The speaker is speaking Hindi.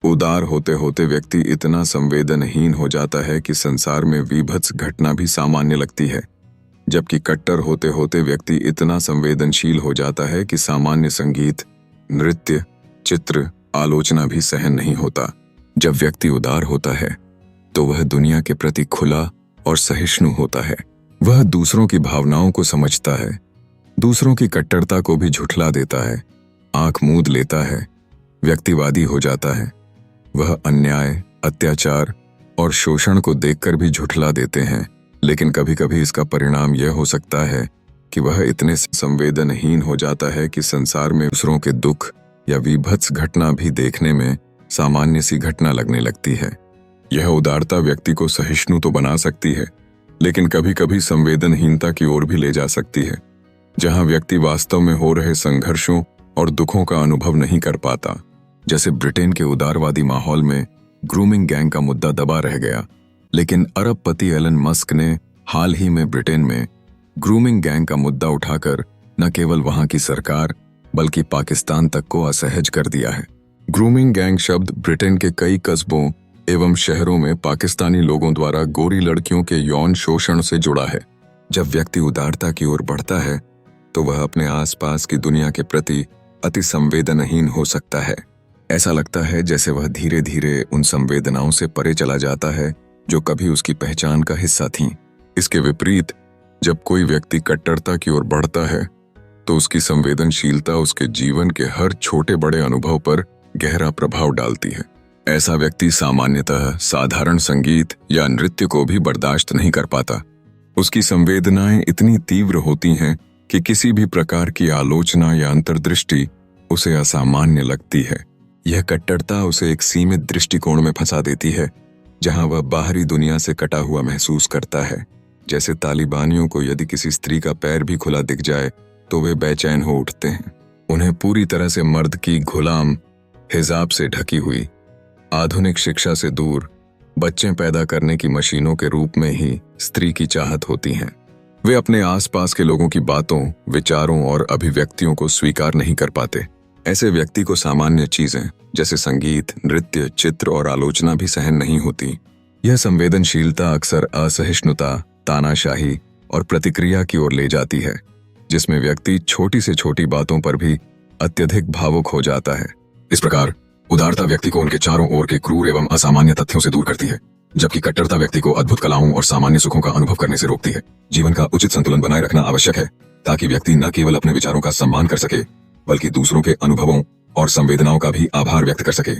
उदार होते होते व्यक्ति इतना संवेदनहीन हो जाता है कि संसार में वीभत्स घटना भी सामान्य लगती है, जबकि कट्टर होते होते व्यक्ति इतना संवेदनशील हो जाता है कि सामान्य संगीत, नृत्य, चित्र, आलोचना भी सहन नहीं होता। जब व्यक्ति उदार होता है तो वह दुनिया के प्रति खुला और सहिष्णु होता है। वह दूसरों की भावनाओं को समझता है, दूसरों की कट्टरता को भी झुठला देता है, आंख मूंद लेता है, व्यक्तिवादी हो जाता है। वह अन्याय, अत्याचार और शोषण को देखकर भी झुठला देते हैं, लेकिन कभी कभी इसका परिणाम यह हो सकता है कि वह इतने संवेदनहीन हो जाता है कि संसार में दूसरों के दुख या विभत्स घटना भी देखने में सामान्य सी घटना लगने लगती है। यह उदारता व्यक्ति को सहिष्णु तो बना सकती है, लेकिन कभी कभी संवेदनहीनता की ओर भी ले जा सकती है, जहां व्यक्ति वास्तव में हो रहे संघर्षों और दुखों का अनुभव नहीं कर पाता। जैसे ब्रिटेन के उदारवादी माहौल में ग्रूमिंग गैंग का मुद्दा दबा रह गया, लेकिन अरबपति एलन मस्क ने हाल ही में ब्रिटेन में ग्रूमिंग गैंग का मुद्दा उठाकर न केवल वहां की सरकार बल्कि पाकिस्तान तक को असहज कर दिया है। ग्रूमिंग गैंग शब्द ब्रिटेन के कई कस्बों एवं शहरों में पाकिस्तानी लोगों द्वारा गोरी लड़कियों के यौन शोषण से जुड़ा है। जब व्यक्ति उदारता की ओर बढ़ता है तो वह अपने आसपास की दुनिया के प्रति अति संवेदनहीन हो सकता है। ऐसा लगता है जैसे वह धीरे धीरे उन संवेदनाओं से परे चला जाता है जो कभी उसकी पहचान का हिस्सा थीं। इसके विपरीत जब कोई व्यक्ति कट्टरता की ओर बढ़ता है तो उसकी संवेदनशीलता उसके जीवन के हर छोटे बड़े अनुभव पर गहरा प्रभाव डालती है। ऐसा व्यक्ति सामान्यतः साधारण संगीत या नृत्य को भी बर्दाश्त नहीं कर पाता। उसकी संवेदनाएं इतनी तीव्र होती हैं कि किसी भी प्रकार की आलोचना या अंतर्दृष्टि उसे असामान्य लगती है। यह कट्टरता उसे एक सीमित दृष्टिकोण में फंसा देती है, जहां वह बाहरी दुनिया से कटा हुआ महसूस करता है। जैसे तालिबानियों को यदि किसी स्त्री का पैर भी खुला दिख जाए तो वे बेचैन हो उठते हैं। उन्हें पूरी तरह से मर्द की गुलाम हिजाब से ढकी हुई, आधुनिक शिक्षा से दूर, बच्चे पैदा करने की मशीनों के रूप में ही स्त्री की चाहत होती है। वे अपने आसपास के लोगों की बातों, विचारों और अभिव्यक्तियों को स्वीकार नहीं कर पाते। ऐसे व्यक्ति को सामान्य चीजें जैसे संगीत, नृत्य, चित्र और आलोचना भी सहन नहीं होती। यह संवेदनशीलता अक्सर असहिष्णुता, तानाशाही और प्रतिक्रिया की ओर ले जाती है, जिसमें व्यक्ति छोटी से छोटी बातों पर भी अत्यधिक भावुक हो जाता है। इस प्रकार उदारता व्यक्ति को उनके चारों ओर के क्रूर एवं असामान्य तथ्यों से दूर करती है, जबकि कट्टरता व्यक्ति को अद्भुत कलाओं और सामान्य सुखों का अनुभव करने से रोकती है। जीवन का उचित संतुलन बनाए रखना आवश्यक है, ताकि व्यक्ति न केवल अपने विचारों का सम्मान कर सके बल्कि दूसरों के अनुभवों और संवेदनाओं का भी आभार व्यक्त कर सके।